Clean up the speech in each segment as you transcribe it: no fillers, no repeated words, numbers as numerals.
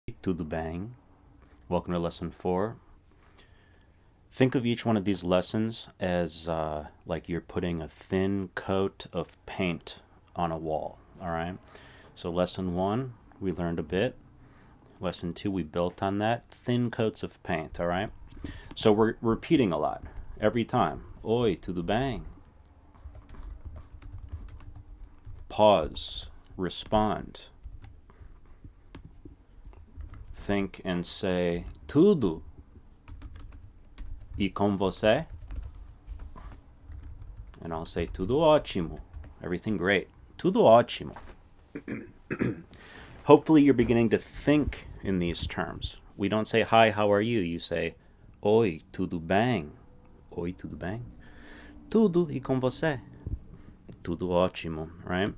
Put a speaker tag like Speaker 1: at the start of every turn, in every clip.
Speaker 1: tudo bem? Welcome to lesson 4. Think of each one of these lessons as like you're putting a thin coat of paint on a wall, all right? So lesson 1, we learned a bit. Lesson 2, we built on that. Thin coats of paint, all right? So we're repeating a lot every time. Oi, tudo bem? Pause, respond. Think and say tudo. E com você? And I'll say tudo ótimo. Everything great. Tudo ótimo. Hopefully you're beginning to think in these terms. We don't say hi, how are you? You say oi, tudo bem? Oi, tudo bem? Tudo e com você? Tudo ótimo, right?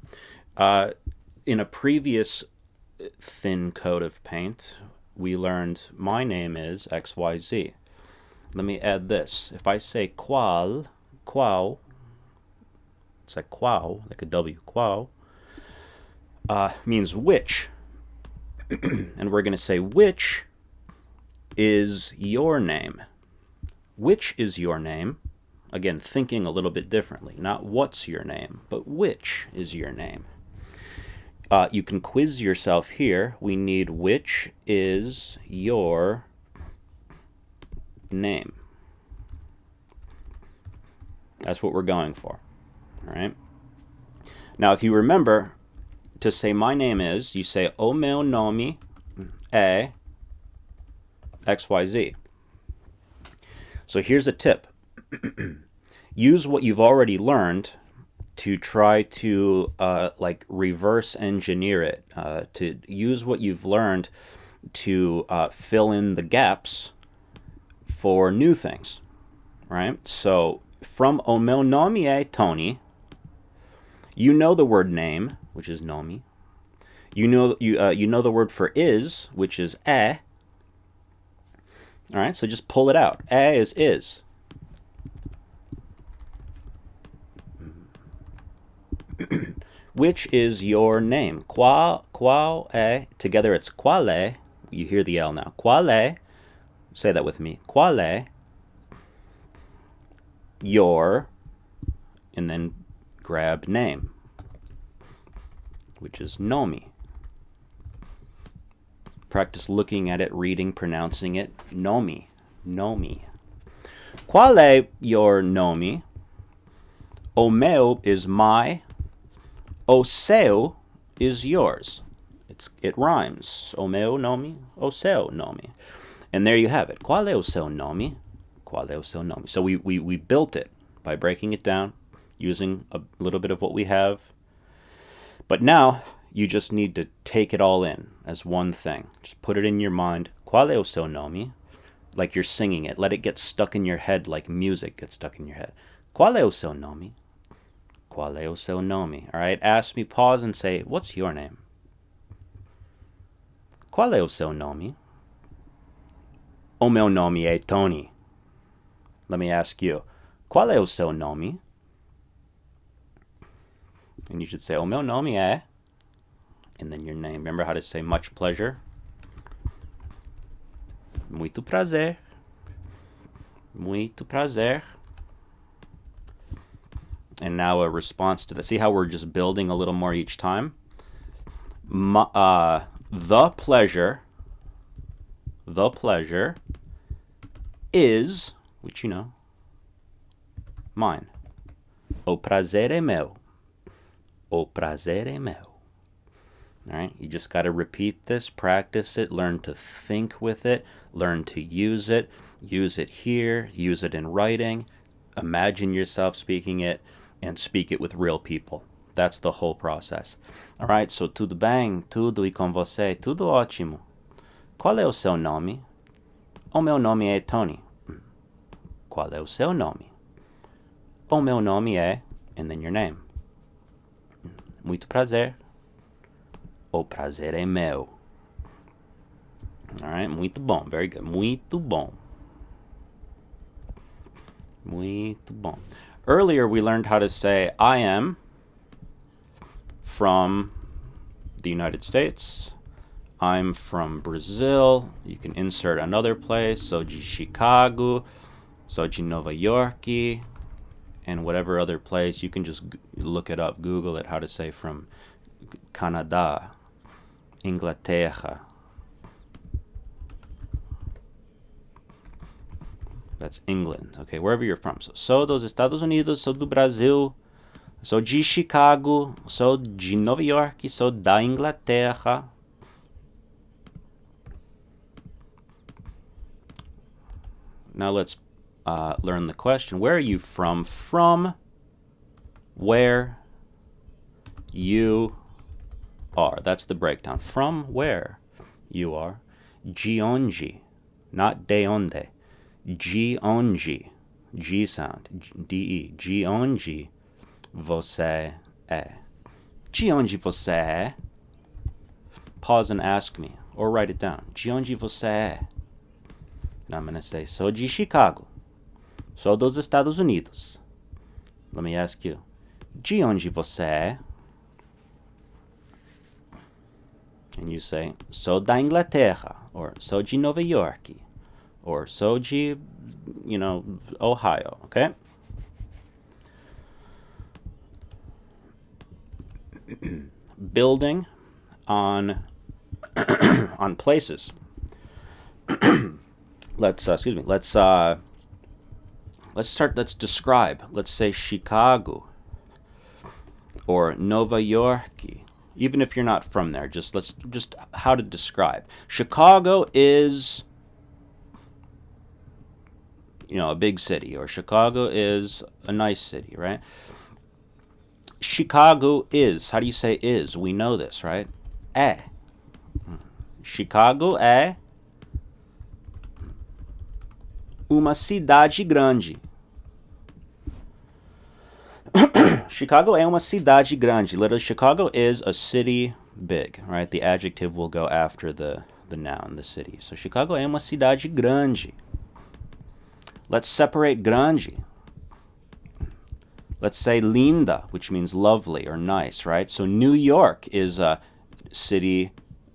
Speaker 1: In a previous thin coat of paint, we learned my name is XYZ. Let me add this. If I say qual, it's like qual, like a W, qual, means which. And we're going to say which is your name. Which is your name? Again, thinking a little bit differently. Not what's your name, but which is your name. You can quiz yourself here. We need which is your name. That's what we're going for. All right. Now, if you remember, to say my name is, you say o meu nome é XYZ. So here's a tip. Use what you've already learned to try to reverse engineer it, to use what you've learned to fill in the gaps for new things, right? So from o meu nome é Tony, you know the word name, which is nome. You know the word for is, which is é. All right, so just pull it out. É is. Which is your name? Qual é? Together it's qual é. You hear the L now. Qual é? Say that with me. Qual é your, and then grab name, which is nome. Practice looking at it, reading, pronouncing it. Nome. Qual é your nome? O meu is my. O seu is yours. It rhymes. O meu nome, o seu nome. And there you have it. Qual é o seu nome? Qual é o seu nome? So we built it by breaking it down, using a little bit of what we have. But now you just need to take it all in as one thing. Just put it in your mind. Qual é o seu nome? Like you're singing it. Let it get stuck in your head like music gets stuck in your head. Qual é o seu nome? Qual é o seu nome? All right, ask me, pause and say, what's your name? Qual é o seu nome? O meu nome é Tony. Let me ask you, qual é o seu nome? And you should say, o meu nome é, and then your name. Remember how to say much pleasure? Muito prazer. Muito prazer. And now a response to that. See how we're just building a little more each time? The pleasure is, which you know, mine. O prazer é meu. O prazer é meu. All right, you just got to repeat this, practice it, learn to think with it, learn to use it here, use it in writing, imagine yourself speaking it, and speak it with real people. That's the whole process. All right, so tudo bem, tudo e com você, tudo ótimo. Qual é o seu nome? O meu nome é Tony. Qual é o seu nome? O meu nome é, and then your name. Muito prazer. O prazer é meu. All right, muito bom, very good. Muito bom. Muito bom. Earlier, we learned how to say, I am from the United States. I'm from Brazil. You can insert another place. Sou de Chicago. Sou de Nova York. And whatever other place. You can just look it up, Google it, how to say from Canada, Inglaterra. That's England. Okay, wherever you're from. So, sou dos Estados Unidos, sou do Brasil, sou de Chicago, sou de Nova York, sou da Inglaterra. Now let's learn the question. Where are you from? From where you are. That's the breakdown. From where you are. De onde, not de onde. De onde, G sound, D-E. De onde você é. De onde você é? Pause and ask me, or write it down. De onde você é? Now I'm going to say, sou de Chicago. Sou dos Estados Unidos. Let me ask you, de onde você é? And you say, sou da Inglaterra, or sou de Nova York, or sou de, Ohio, okay? Building on on places. Let's describe. Let's say Chicago or Nova York. Even if you're not from there, just how to describe. Chicago is a big city, or Chicago is a nice city, right? Chicago is, how do you say is? We know this, right? É. Chicago é uma cidade grande. Chicago é uma cidade grande. Literally, Chicago is a city big, right? The adjective will go after the noun, the city. So Chicago é uma cidade grande. Let's separate grande. Let's say linda, which means lovely or nice, right? So New York is a city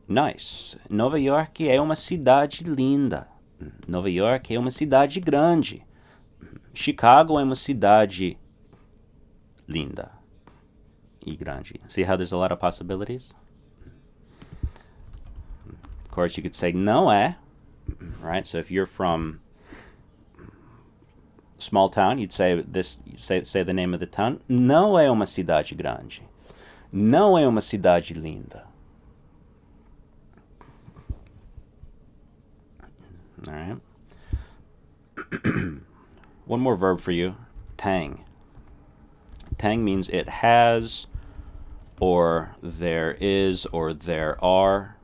Speaker 1: nice. Nova York é uma cidade linda. Nova York é uma cidade grande. Chicago é uma cidade linda e grande. See how there's a lot of possibilities? Of course, you could say não é, right? So if you're from small town, you'd say this. Say the name of the town. Não é uma cidade grande. Não é uma cidade linda. All right. One more verb for you. Tang. Tang means it has, or there is, or there are.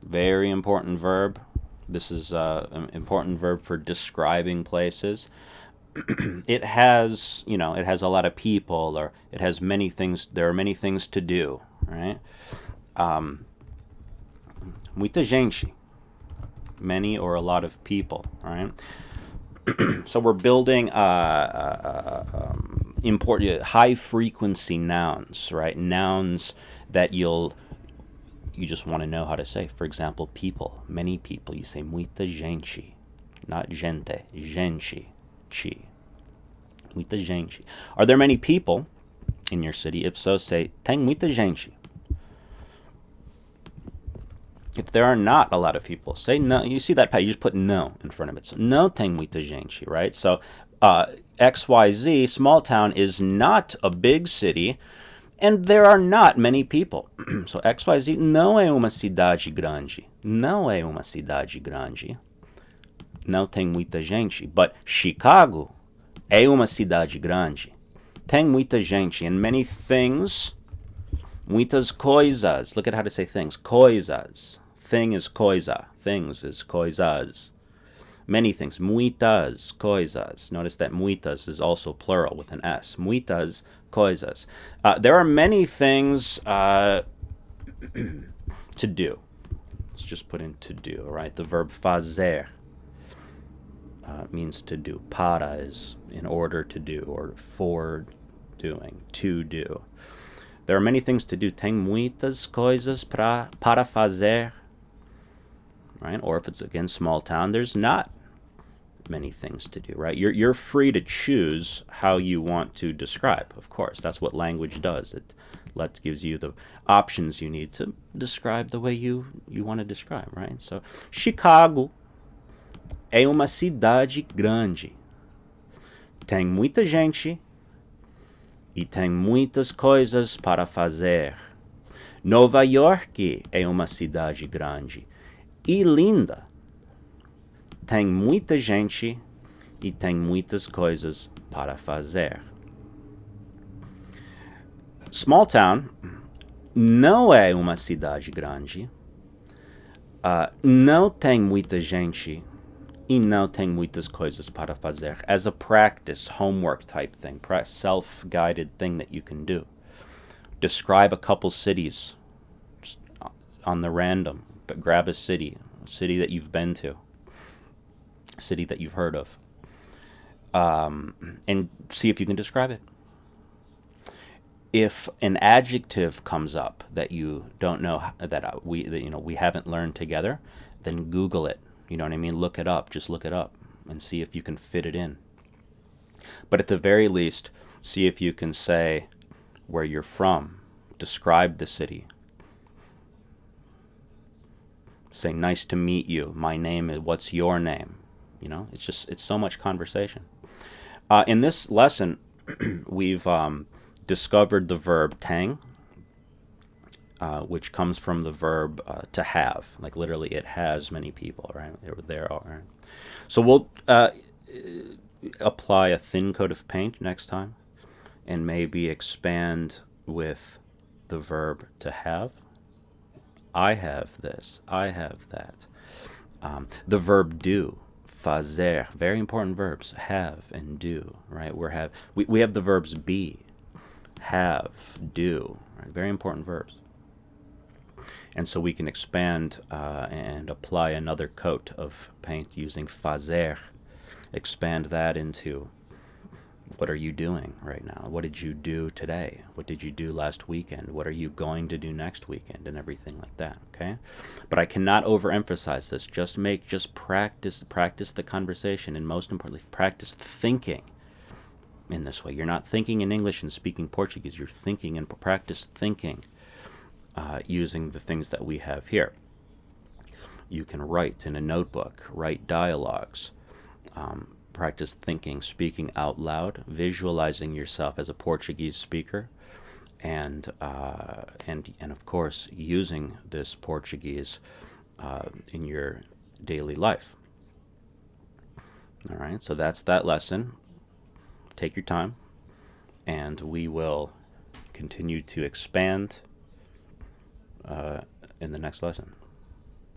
Speaker 1: Very important verb. This is an important verb for describing places. It has, it has a lot of people, or it has many things. There are many things to do, right? Muita gente. Many or a lot of people, right? So we're building important high frequency nouns, right? Nouns that you just want to know how to say. For example, people, many people. You say muita gente, not gente, gente, chi. Muita gente. Are there many people in your city? If so, say tem muita gente. If there are not a lot of people, say no. You see that, you just put no in front of it. So no tem muita gente, right? So XYZ, small town, is not a big city, and there are not many people. So XYZ não é uma cidade grande. Não é uma cidade grande. Não tem muita gente. But Chicago é uma cidade grande. Tem muita gente and many things. Muitas coisas. Look at how to say things. Coisas. Thing is coisa. Things is coisas. Many things. Muitas coisas. Notice that muitas is also plural with an S. Muitas coisas. There are many things to do. Let's just put in to do, all right? The verb fazer means to do. Para is in order to do, or for doing, to do. There are many things to do. Tem muitas coisas para fazer. Right? Or if it's, again, small town, there's not many things to do, right? You're free to choose how you want to describe, of course. That's what language does. It gives you the options you need to describe the way you want to describe, right? So, Chicago é uma cidade grande. Tem muita gente e tem muitas coisas para fazer. Nova York é uma cidade grande e linda. Tem muita gente e tem muitas coisas para fazer. Small town não é uma cidade grande. Não tem muita gente e não tem muitas coisas para fazer. As a practice, homework type thing, self-guided thing that you can do. Describe a couple cities just on the random, but grab a city that you've been to, a city that you've heard of, and see if you can describe it. If an adjective comes up that you don't know, that we haven't learned together, then Google it. You know what I mean? Look it up. Just look it up and see if you can fit it in. But at the very least, see if you can say where you're from. Describe the city. Say, nice to meet you. My name is, what's your name? You know, it's so much conversation. In this lesson, we've discovered the verb tang, which comes from the verb to have. Like literally, it has many people, right? There are. Right? So we'll apply a thin coat of paint next time, and maybe expand with the verb to have. I have this. I have that. The verb do. Fazer, very important verbs, have and do, right? We have the verbs be, have, do, right? Very important verbs. And so we can expand and apply another coat of paint using fazer, expand that into what are you doing right now? What did you do today? What did you do last weekend? What are you going to do next weekend? And everything like that, okay? But I cannot overemphasize this. Just practice the conversation, and most importantly, practice thinking in this way. You're not thinking in English and speaking Portuguese. You're thinking, and practice thinking using the things that we have here. You can write in a notebook, write dialogues, practice thinking, speaking out loud, visualizing yourself as a Portuguese speaker, and of course using this Portuguese in your daily life. All right, so that's that lesson. Take your time, and we will continue to expand in the next lesson.